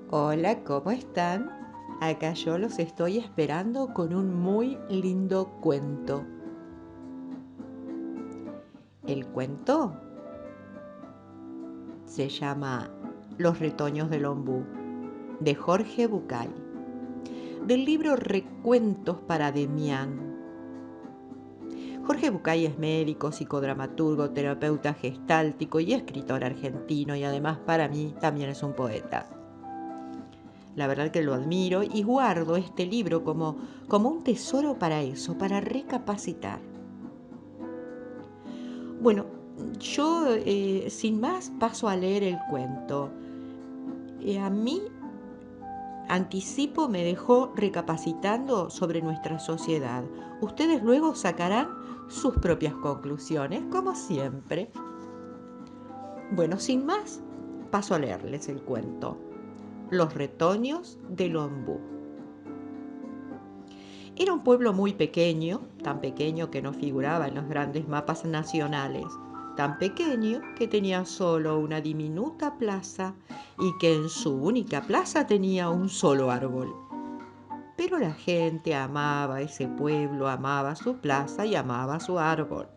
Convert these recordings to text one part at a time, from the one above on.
Hola, ¿cómo están? Acá yo los estoy esperando con un muy lindo cuento. El cuento se llama Los retoños del ombú, de Jorge Bucay, del libro Recuentos para Demián. Jorge Bucay es médico, psicodramaturgo, terapeuta gestáltico y escritor argentino, y además para mí también es un poeta. La verdad que lo admiro y guardo este libro como un tesoro para eso, para recapacitar. Bueno, yo sin más paso a leer el cuento. A mí anticipo me dejó recapacitando sobre nuestra sociedad. Ustedes luego sacarán sus propias conclusiones, como siempre. Bueno, sin más, paso a leerles el cuento. Los retoños del ombú. Era un pueblo muy pequeño, tan pequeño que no figuraba en los grandes mapas nacionales, tan pequeño que tenía solo una diminuta plaza y que en su única plaza tenía un solo árbol. Pero la gente amaba ese pueblo, amaba su plaza y amaba su árbol.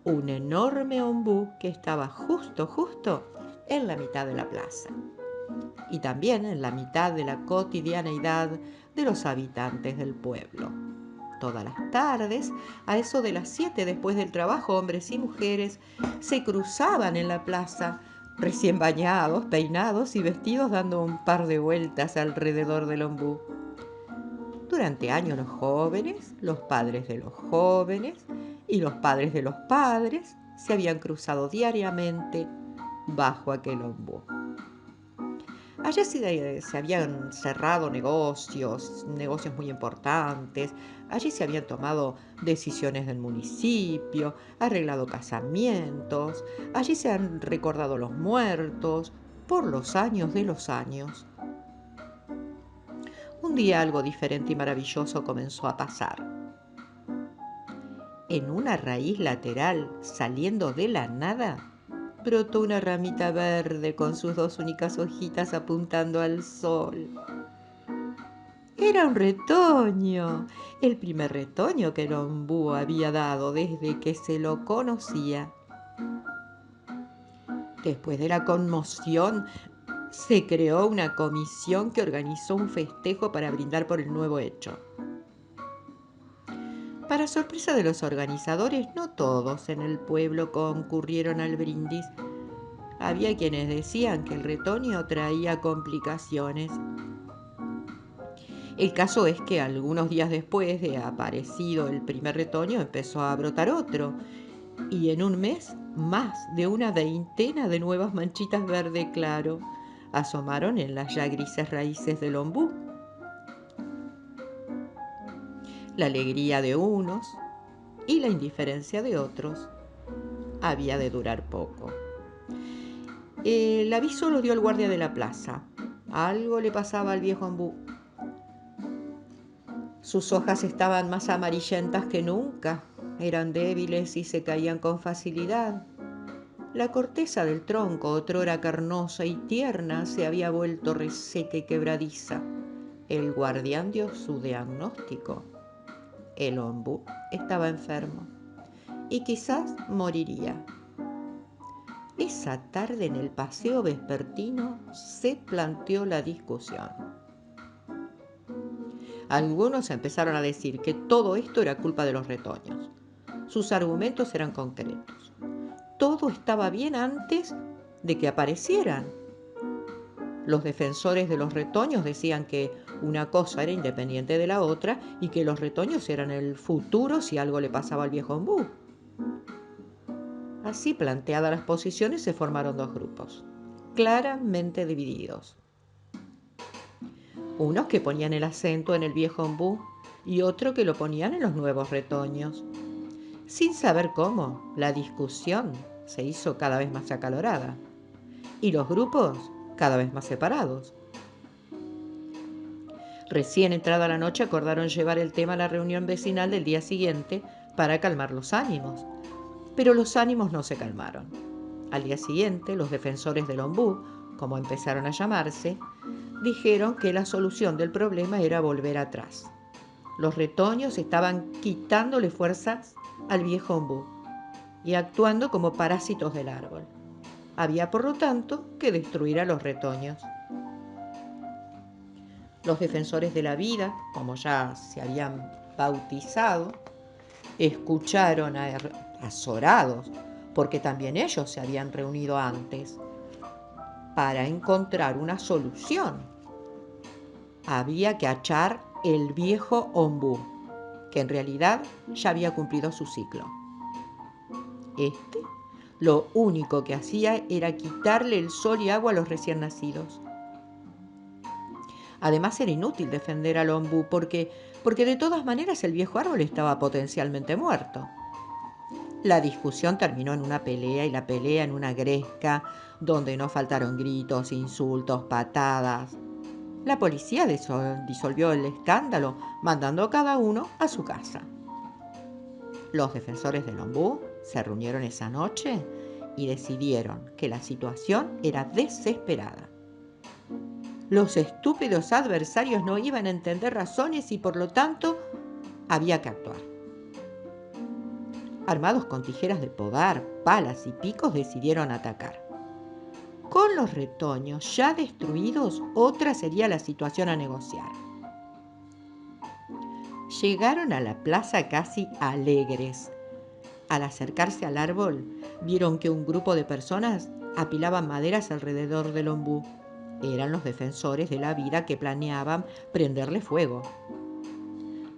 Un enorme ombú que estaba justo en la mitad de la plaza y también en la mitad de la cotidianeidad de los habitantes del pueblo. Todas las tardes, a eso de las 7 después del trabajo, hombres y mujeres se cruzaban en la plaza, recién bañados, peinados y vestidos, dando un par de vueltas alrededor del ombú. Durante años los jóvenes, los padres de los jóvenes y los padres de los padres se habían cruzado diariamente bajo aquel ombú. Allá se habían cerrado negocios muy importantes, allí se habían tomado decisiones del municipio, arreglado casamientos, allí se han recordado los muertos por los años de los años. Un día algo diferente y maravilloso comenzó a pasar. En una raíz lateral, saliendo de la nada, brotó una ramita verde con sus dos únicas hojitas apuntando al sol. Era un retoño, el primer retoño que el ombú había dado desde que se lo conocía. Después de la conmoción, se creó una comisión que organizó un festejo para brindar por el nuevo hecho. Para sorpresa de los organizadores, no todos en el pueblo concurrieron al brindis. Había quienes decían que el retoño traía complicaciones. El caso es que algunos días después de aparecido el primer retoño empezó a brotar otro, y en un mes más de una veintena de nuevas manchitas verde claro asomaron en las ya grises raíces del ombú. La alegría de unos y la indiferencia de otros había de durar poco. El aviso lo dio el guardia de la plaza. Algo le pasaba al viejo ombú. Sus hojas estaban más amarillentas que nunca, eran débiles y se caían con facilidad. La corteza del tronco, otrora carnosa y tierna, se había vuelto reseca y quebradiza. El guardián dio su diagnóstico. El ombú estaba enfermo y quizás moriría. Esa tarde en el paseo vespertino se planteó la discusión. Algunos empezaron a decir que todo esto era culpa de los retoños. Sus argumentos eran concretos. Todo estaba bien antes de que aparecieran. Los defensores de los retoños decían que una cosa era independiente de la otra y que los retoños eran el futuro si algo le pasaba al viejo ombú. Así planteadas las posiciones, se formaron dos grupos, claramente divididos. Unos que ponían el acento en el viejo ombú y otro que lo ponían en los nuevos retoños. Sin saber cómo, la discusión se hizo cada vez más acalorada y los grupos cada vez más separados. Recién entrada la noche acordaron llevar el tema a la reunión vecinal del día siguiente para calmar los ánimos. Pero los ánimos no se calmaron. Al día siguiente, los defensores del ombú, como empezaron a llamarse, dijeron que la solución del problema era volver atrás. Los retoños estaban quitándole fuerzas al viejo ombú y actuando como parásitos del árbol. Había, por lo tanto, que destruir a los retoños. Los defensores de la vida, como ya se habían bautizado, escucharon azorados, porque también ellos se habían reunido antes, para encontrar una solución. Había que echar el viejo ombú, que en realidad ya había cumplido su ciclo. Este, lo único que hacía era quitarle el sol y agua a los recién nacidos. Además era inútil defender al ombú porque de todas maneras el viejo árbol estaba potencialmente muerto. La discusión terminó en una pelea y la pelea en una gresca donde no faltaron gritos, insultos, patadas. La policía disolvió el escándalo, mandando a cada uno a su casa. Los defensores del ombú se reunieron esa noche y decidieron que la situación era desesperada. Los estúpidos adversarios no iban a entender razones y por lo tanto había que actuar. Armados con tijeras de podar, palas y picos, decidieron atacar. Con los retoños ya destruidos, otra sería la situación a negociar. Llegaron a la plaza casi alegres. Al acercarse al árbol, vieron que un grupo de personas apilaban maderas alrededor del ombú. Eran los defensores de la vida que planeaban prenderle fuego.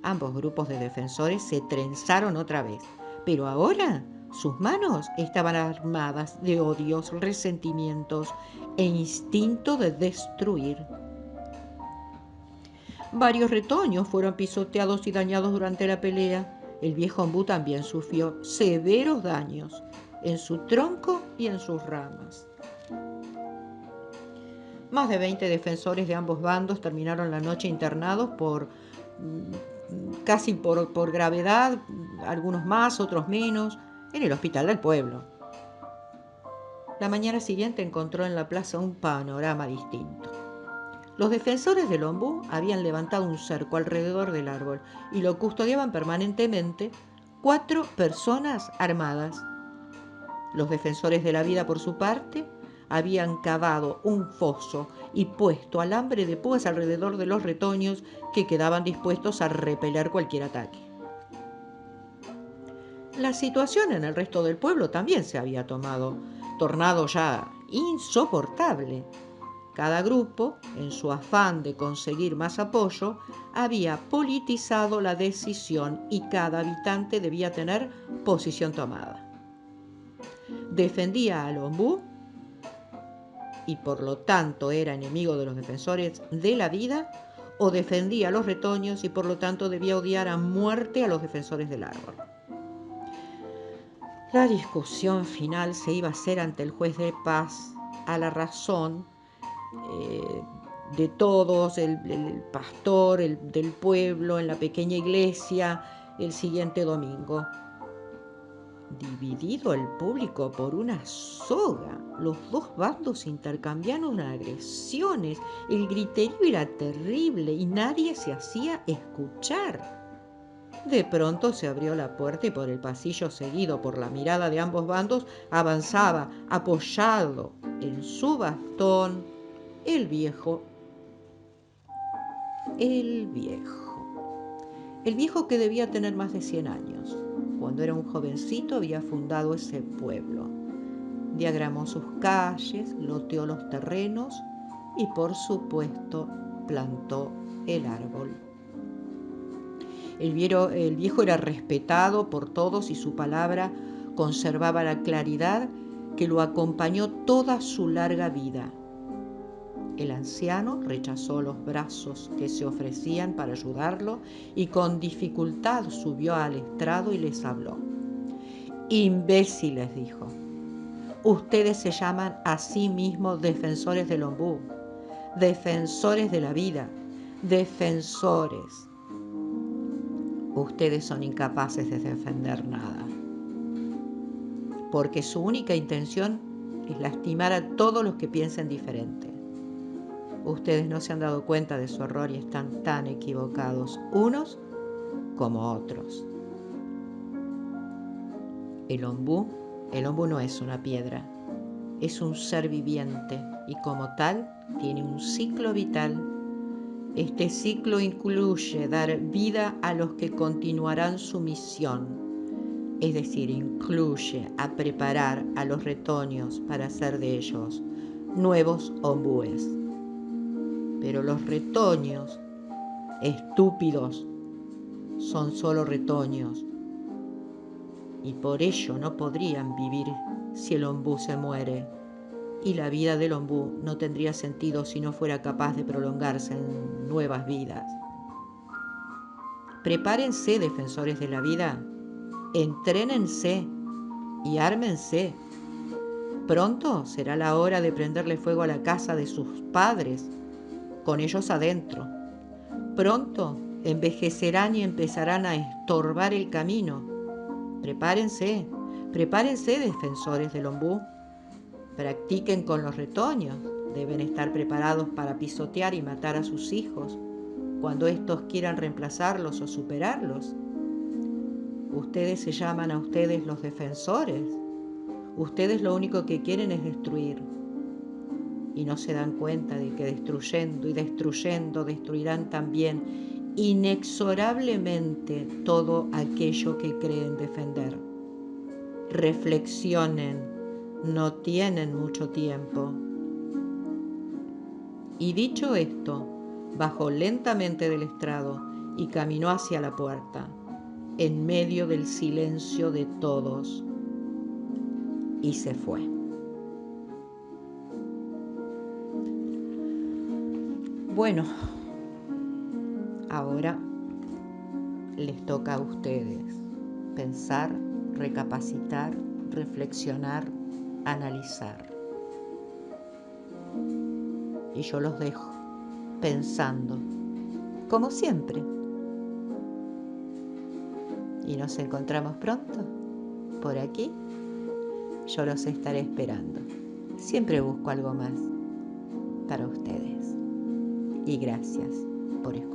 Ambos grupos de defensores se trenzaron otra vez, pero ahora sus manos estaban armadas de odios, resentimientos e instinto de destruir. Varios retoños fueron pisoteados y dañados durante la pelea. El viejo ombú también sufrió severos daños en su tronco y en sus ramas. Más de 20 defensores de ambos bandos terminaron la noche internados casi por gravedad, algunos más, otros menos, en el hospital del pueblo. La mañana siguiente encontró en la plaza un panorama distinto. Los defensores del ombú habían levantado un cerco alrededor del árbol y lo custodiaban permanentemente 4 personas armadas. Los defensores de la vida, por su parte, habían cavado un foso y puesto alambre de púas alrededor de los retoños que quedaban dispuestos a repeler cualquier ataque. La situación en el resto del pueblo también se había tornado ya insoportable. Cada grupo, en su afán de conseguir más apoyo, había politizado la decisión y cada habitante debía tener posición tomada. Defendía al ombú y por lo tanto era enemigo de los defensores de la vida, o defendía a los retoños y por lo tanto debía odiar a muerte a los defensores del árbol. La discusión final se iba a hacer ante el juez de paz a la razón de todos, el pastor del pueblo en la pequeña iglesia el siguiente domingo. Dividido el público por una soga, los dos bandos intercambiaron agresiones, el griterío era terrible y nadie se hacía escuchar. De pronto se abrió la puerta y por el pasillo, seguido por la mirada de ambos bandos, avanzaba, apoyado en su bastón, el viejo que debía tener más de 100 años. Cuando era un jovencito había fundado ese pueblo. Diagramó sus calles, loteó los terrenos y, por supuesto, plantó el árbol. El viejo era respetado por todos y su palabra conservaba la claridad que lo acompañó toda su larga vida. El anciano rechazó los brazos que se ofrecían para ayudarlo y con dificultad subió al estrado y les habló. Imbéciles, dijo. Ustedes se llaman a sí mismos defensores del ombú, defensores de la vida, defensores. Ustedes son incapaces de defender nada, porque su única intención es lastimar a todos los que piensen diferente. Ustedes no se han dado cuenta de su error y están tan equivocados unos como otros. El ombú no es una piedra, es un ser viviente y como tal tiene un ciclo vital. Este ciclo incluye dar vida a los que continuarán su misión, es decir, incluye a preparar a los retoños para hacer de ellos nuevos ombúes. Pero los retoños, estúpidos, son solo retoños y por ello no podrían vivir si el ombú se muere. Y la vida del ombú no tendría sentido si no fuera capaz de prolongarse en nuevas vidas. Prepárense, defensores de la vida, entrénense y ármense. Pronto será la hora de prenderle fuego a la casa de sus padres, con ellos adentro. Pronto envejecerán y empezarán a estorbar el camino. Prepárense, defensores del ombú. Practiquen con los retoños. Deben estar preparados para pisotear y matar a sus hijos cuando estos quieran reemplazarlos o superarlos. Ustedes se llaman a ustedes los defensores. Ustedes lo único que quieren es destruir. Y no se dan cuenta de que destruyendo y destruyendo destruirán también inexorablemente todo aquello que creen defender. Reflexionen, no tienen mucho tiempo. Y dicho esto, bajó lentamente del estrado y caminó hacia la puerta, en medio del silencio de todos, y se fue. Bueno, ahora les toca a ustedes pensar, recapacitar, reflexionar, analizar. Y yo los dejo pensando, como siempre. Y nos encontramos pronto, por aquí. Yo los estaré esperando. Siempre busco algo más para ustedes. Y gracias por escuchar.